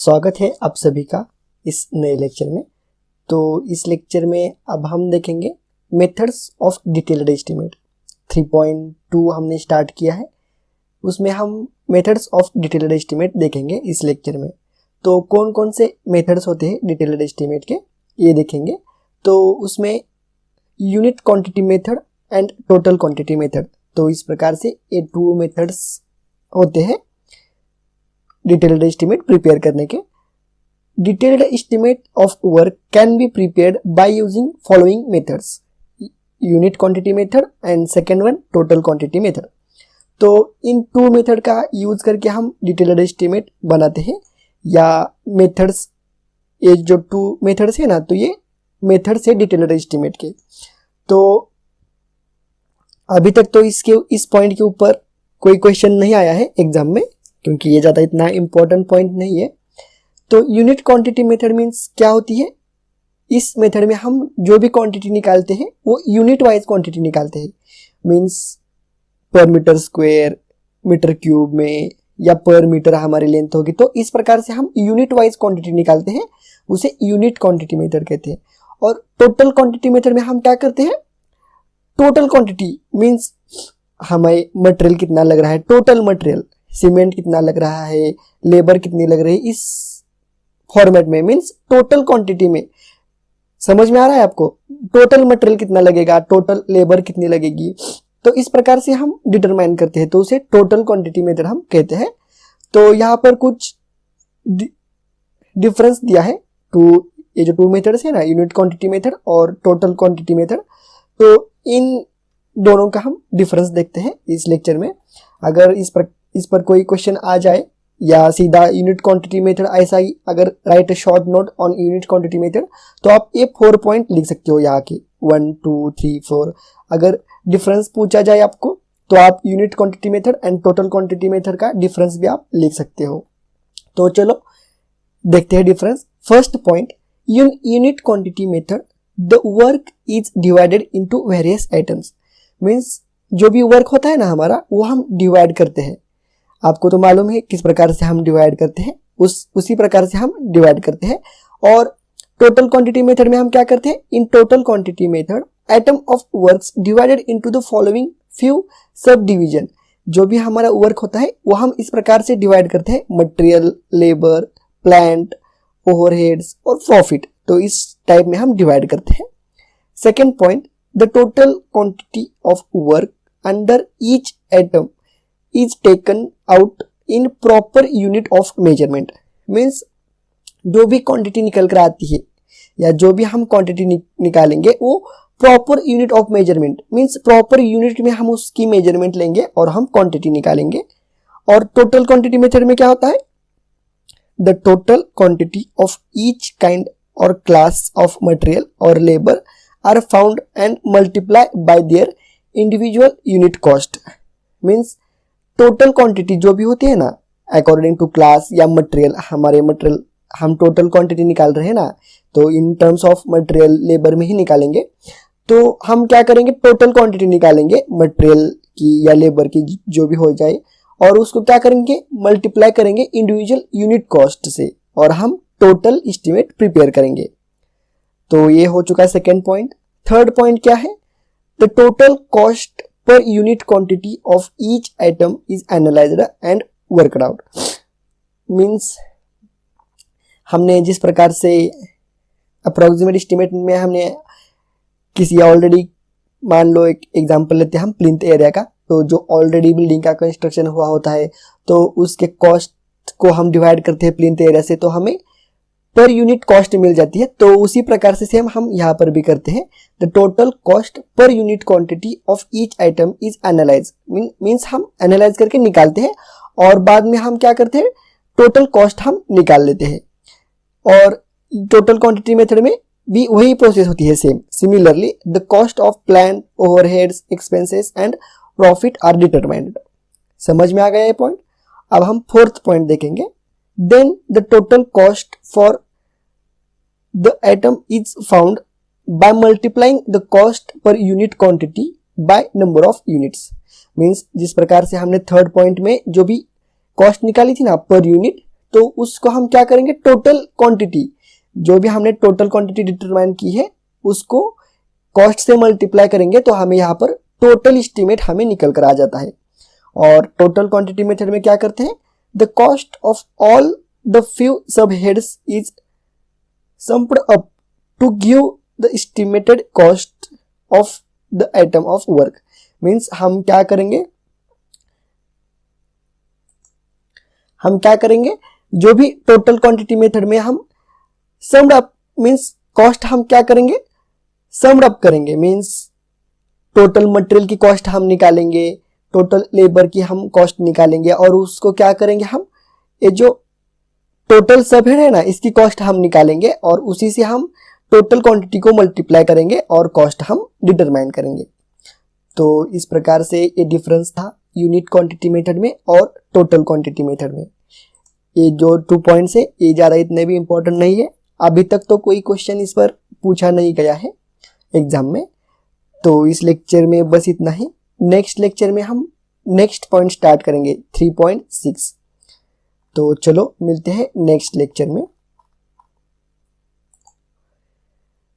स्वागत है आप सभी का इस नए लेक्चर में। तो इस लेक्चर में अब हम देखेंगे मेथड्स ऑफ डिटेल्ड एस्टीमेट। 3.2 हमने स्टार्ट किया है, उसमें हम मेथड्स ऑफ डिटेल्ड एस्टीमेट देखेंगे इस लेक्चर में। तो कौन कौन से मेथड्स होते हैं डिटेल्ड एस्टीमेट के ये देखेंगे। तो उसमें unit quantity method and total quantity method, तो इस प्रकार से ये 2 मेथड्स होते हैं डिटेल्ड एस्टीमेट प्रिपेयर करने के। Detailed estimate of work can be prepared by using following methods, unit quantity method and second one total quantity method. तो इन 2 मेथड का यूज करके हम डिटेल्ड एस्टीमेट बनाते हैं या मेथड्स। ये जो 2 मेथड्स है ना, तो ये मेथड्स है डिटेल्ड एस्टीमेट के। तो अभी तक तो इस पॉइंट के ऊपर कोई क्वेश्चन नहीं आया है एग्जाम में, क्योंकि ये ज़्यादा इतना इम्पोर्टेंट पॉइंट नहीं है। तो यूनिट क्वांटिटी मेथड मीन्स क्या होती है, इस मेथड में हम जो भी क्वांटिटी निकालते हैं वो यूनिट वाइज क्वांटिटी निकालते हैं। मीन्स पर मीटर स्क्वायर, मीटर क्यूब में या पर मीटर हमारी लेंथ होगी, तो इस प्रकार से हम यूनिट वाइज क्वांटिटी निकालते हैं, उसे यूनिट क्वांटिटी मेथड कहते हैं। और टोटल क्वांटिटी मेथड में हम क्या करते हैं, टोटल क्वांटिटी मीन्स हमें मटेरियल कितना लग रहा है, टोटल मटेरियल, सीमेंट कितना लग रहा है, लेबर कितनी लग रही है, इस फॉर्मेट में मीन्स टोटल क्वांटिटी में। समझ में आ रहा है आपको, टोटल मटेरियल कितना लगेगा, टोटल लेबर कितनी लगेगी, तो इस प्रकार से हम डिटरमाइन करते हैं, तो उसे टोटल क्वांटिटी मेथड हम कहते हैं। तो यहाँ पर कुछ डिफरेंस दिया है ये जो 2 मेथड्स है ना, यूनिट क्वांटिटी मेथड और टोटल क्वांटिटी मेथड, तो इन दोनों का हम डिफरेंस देखते हैं इस लेक्चर में। अगर इस पर कोई क्वेश्चन आ जाए या सीधा यूनिट क्वांटिटी मेथड ऐसा ही अगर right A short note on unit quantity method, तो आप ये 4 पॉइंट लिख सकते हो यहाँ के 1 2 3 4। अगर डिफरेंस पूछा जाए आपको, तो आप unit quantity method and total quantity method का डिफरेंस भी आप लिख सकते हो। तो चलो देखते हैं difference. First point, unit quantity method the work is divided into various items. Means जो भी वर्क होता है ना हमारा, वो हम डिवाइड करते हैं। आपको तो मालूम है किस प्रकार से हम डिवाइड करते हैं, उसी प्रकार से हम डिवाइड करते हैं। और टोटल क्वांटिटी मेथड में हम क्या करते हैं, in total quantity method item of works divided into the following few sub division. जो भी हमारा वर्क होता है वो हम इस प्रकार से डिवाइड करते हैं, मटेरियल, लेबर, प्लांट, ओवरहेड्स और प्रॉफिट। तो इस टाइप में हम डिवाइड करते हैं। Second point, the total quantity of work under each item is taken out in proper unit of measurement। Means जो भी क्वांटिटी निकल कर आती है या जो भी हम क्वांटिटी निकालेंगे वो proper unit of measurement, means proper unit में हम उसकी मेजरमेंट लेंगे और हम क्वांटिटी निकालेंगे। और टोटल क्वांटिटी मेथड में क्या होता है, the total quantity of each kind और क्लास ऑफ मटेरियल और labour are found and multiply by their individual unit cost. Means total quantity जो भी होती है ना, अकॉर्डिंग टू क्लास या मटेरियल, हमारे मटेरियल हम टोटल क्वांटिटी निकाल रहे हैं ना, तो in terms of material labour में ही निकालेंगे। तो हम क्या करेंगे, टोटल क्वांटिटी निकालेंगे मटेरियल की या लेबर की, जो भी हो जाए, और उसको क्या करेंगे, मल्टीप्लाई करेंगे इंडिविजुअल यूनिट कॉस्ट से, और हम टोटल एस्टीमेट प्रिपेयर करेंगे। तो ये हो चुका सेकेंड पॉइंट। थर्ड पॉइंट क्या है, the total cost per unit quantity of each item is analyzed and worked out। Means हमने जिस प्रकार से अप्रोक्सीमेट एस्टीमेट में हमने किसी ऑलरेडी, मान लो एक एग्जांपल लेते हैं हम प्लिंथ एरिया का, तो जो ऑलरेडी बिल्डिंग का कंस्ट्रक्शन हुआ होता है तो उसके कॉस्ट को हम डिवाइड करते हैं प्लिंथ एरिया से, तो हमें पर यूनिट कॉस्ट मिल जाती है। तो उसी प्रकार से सेम हम यहाँ पर भी करते हैं, the total cost per unit quantity of each item is analyse. Means हम एनालाइज करके निकालते हैं और बाद में हम क्या करते हैं, टोटल कॉस्ट हम निकाल लेते हैं। और टोटल क्वांटिटी मेथड में भी वही प्रोसेस होती है same. Similarly the cost of plant, overheads, expenses and profit are determined. समझ में आ गया ये पॉइंट। अब हम 4th पॉइंट देखेंगे, then the total cost for the item is found by multiplying the cost per unit quantity by number of units। Means जिस प्रकार से हमने 3rd पॉइंट में जो भी कॉस्ट निकाली थी ना पर यूनिट, तो उसको हम क्या करेंगे, टोटल क्वांटिटी, जो भी हमने टोटल क्वांटिटी डिटरमाइन की है उसको कॉस्ट से मल्टीप्लाई करेंगे तो हमें यहाँ पर टोटल एस्टीमेट हमें निकल कर आ जाता है। और टोटल क्वांटिटी मेथड में क्या करते हैं, the cost of all the few sub heads is summed up to give the estimated cost of the item of work. Means हम क्या करेंगे, जो भी टोटल क्वांटिटी मेथड में हम सम्ड अप मीन्स कॉस्ट हम क्या करेंगे, सम्ड अप करेंगे। मीन्स टोटल मटेरियल की कॉस्ट हम निकालेंगे, टोटल लेबर की हम कॉस्ट निकालेंगे और उसको क्या करेंगे, हम ये जो टोटल सब है ना इसकी कॉस्ट हम निकालेंगे और उसी से हम टोटल क्वांटिटी को मल्टीप्लाई करेंगे और कॉस्ट हम डिटरमाइन करेंगे। तो इस प्रकार से ये डिफरेंस था यूनिट क्वांटिटी मेथड में और टोटल क्वांटिटी मेथड में। ये जो 2 पॉइंट्स है ये ज़्यादा इतने भी इंपॉर्टेंट नहीं है, अभी तक तो कोई क्वेश्चन इस पर पूछा नहीं गया है एग्जाम में। तो इस लेक्चर में बस इतना ही। नेक्स्ट लेक्चर में हम नेक्स्ट पॉइंट स्टार्ट करेंगे 3.6। तो चलो मिलते हैं नेक्स्ट लेक्चर में।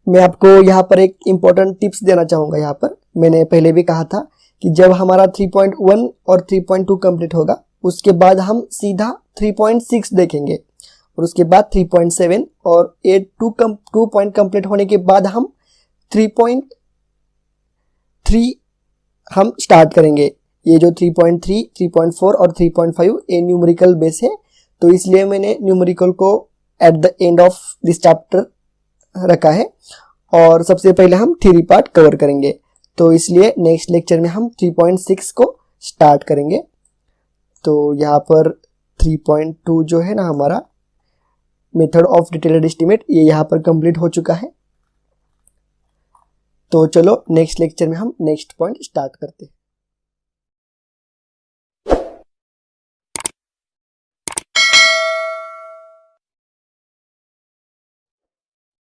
मैं आपको यहाँ पर एक इम्पोर्टेंट टिप्स देना चाहूँगा। यहाँ पर मैंने पहले भी कहा था कि जब हमारा 3.1 और 3.2 कंप्लीट होगा उसके बाद हम सीधा 3.6 देखेंगे और उसके बाद 3.7 और ये 2 पॉइंट कंप्लीट होने के बाद हम 3.3 हम स्टार्ट करेंगे। ये जो 3.3, 3.4 और 3.5 ये न्यूमेरिकल बेस है, तो इसलिए मैंने न्यूमेरिकल को at the end of this chapter रखा है और सबसे पहले हम थ्योरी पार्ट कवर करेंगे। तो इसलिए नेक्स्ट लेक्चर में हम 3.6 को स्टार्ट करेंगे। तो यहाँ पर 3.2 जो है ना हमारा मेथड ऑफ डिटेल्ड एस्टीमेट ये यहाँ पर कंप्लीट हो चुका है। तो चलो नेक्स्ट लेक्चर में हम नेक्स्ट पॉइंट स्टार्ट करते हैं।